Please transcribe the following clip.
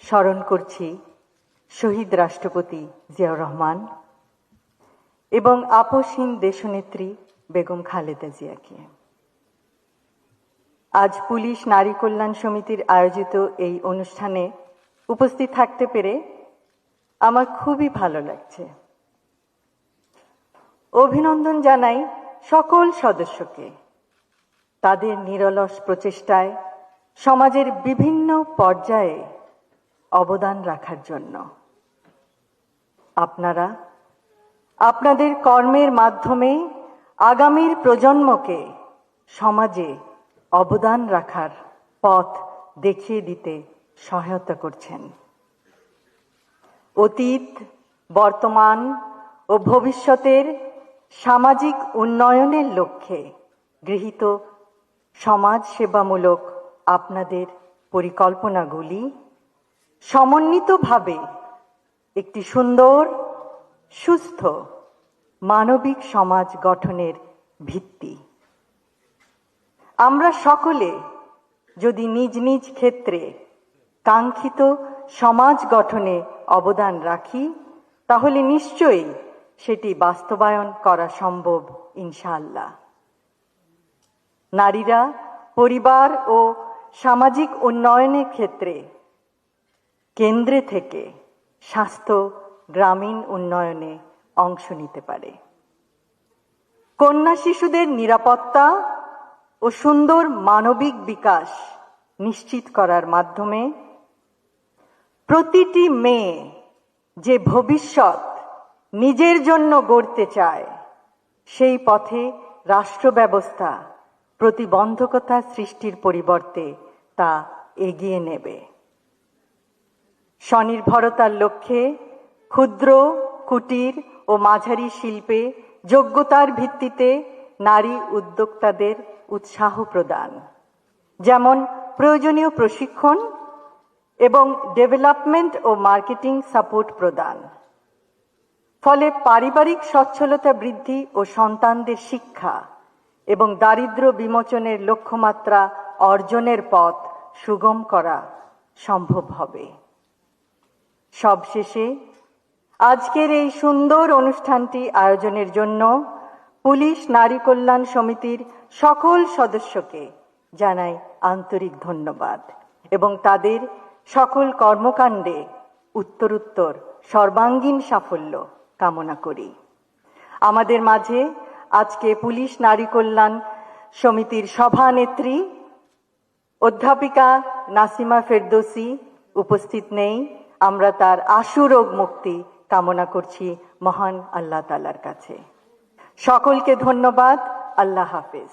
স্মরণ করছি শহীদ রাষ্ট্রপতি জিয়াউর রহমান এবং আপসহীন দেশনেত্রী বেগম খালেদা জিয়াকে। আজ পুলিশ নারী কল্যাণ সমিতির আয়োজিত এই অনুষ্ঠানে উপস্থিত থাকতে পেরে আমার খুবই ভালো লাগছে। অভিনন্দন জানাই সকল সদস্যকে তাদের নিরলস প্রচেষ্টায় সমাজের বিভিন্ন পর্যায়ে অবদান রাখার জন্য। আপনারা আপনাদের কর্মের মাধ্যমে আগামীর প্রজন্মকে সমাজে অবদান রাখার পথ দেখিয়ে দিতে সহায়তা করছেন। অতীত, বর্তমান ও ভবিষ্যতের সামাজিক উন্নয়নের লক্ষ্যে গৃহীত সমাজ সেবামূলক আপনাদের পরিকল্পনাগুলি সমন্বিতভাবে একটি সুন্দর, সুস্থ, মানবিক সমাজ গঠনের ভিত্তি। আমরা সকলে যদি নিজ নিজ ক্ষেত্রে কাঙ্ক্ষিত সমাজ গঠনে অবদান রাখি, তাহলে নিশ্চয়ই সেটি বাস্তবায়ন করা সম্ভব ইনশাআল্লাহ। নারীরা পরিবার ও সামাজিক উন্নয়নের ক্ষেত্রে কেন্দ্রে থেকে স্বাস্থ্য, গ্রামীণ উন্নয়নে অংশ নিতে পারে। কন্যা শিশুদের নিরাপত্তা ও সুন্দর মানবিক বিকাশ নিশ্চিত করার মাধ্যমে প্রতিটি মেয়ে যে ভবিষ্যৎ নিজের জন্য গড়তে চায়, সেই পথে রাষ্ট্র ব্যবস্থা প্রতিবন্ধকতা সৃষ্টির পরিবর্তে তা এগিয়ে নেবে। স্বনির্ভরতার লক্ষ্যে ক্ষুদ্র, কুটির ও মাঝারি শিল্পে যোগ্যতার ভিত্তিতে নারী উদ্যোক্তাদের উৎসাহ প্রদান, যেমন প্রয়োজনীয় প্রশিক্ষণ এবং ডেভেলপমেন্ট ও মার্কেটিং সাপোর্ট প্রদান। ফলে পারিবারিক সচ্ছলতা বৃদ্ধি ও সন্তানদের শিক্ষা এবং দারিদ্র্য বিমোচনের লক্ষ্যমাত্রা অর্জনের পথ সুগম করা সম্ভব হবে। সবশেষে আজকের এই সুন্দর অনুষ্ঠানটি আয়োজনের জন্য পুলিশ নারী কল্যাণ সমিতির সকল সদস্যকে জানাই আন্তরিক ধন্যবাদ এবং তাদের সকল কর্মকাণ্ডে উত্তরোত্তর সর্বাঙ্গীন সাফল্য কামনা করি। আমাদের মাঝে আজকে পুলিশ নারী কল্যাণ সমিতির সভানেত্রী অধ্যাপিকা নাসিমা ফেরদৌসী উপস্থিত নেই। আমরা তার আশু রোগ মুক্তি কামনা করছি মহান আল্লাহ তাআলার কাছে। সকলকে ধন্যবাদ। আল্লাহ হাফেজ।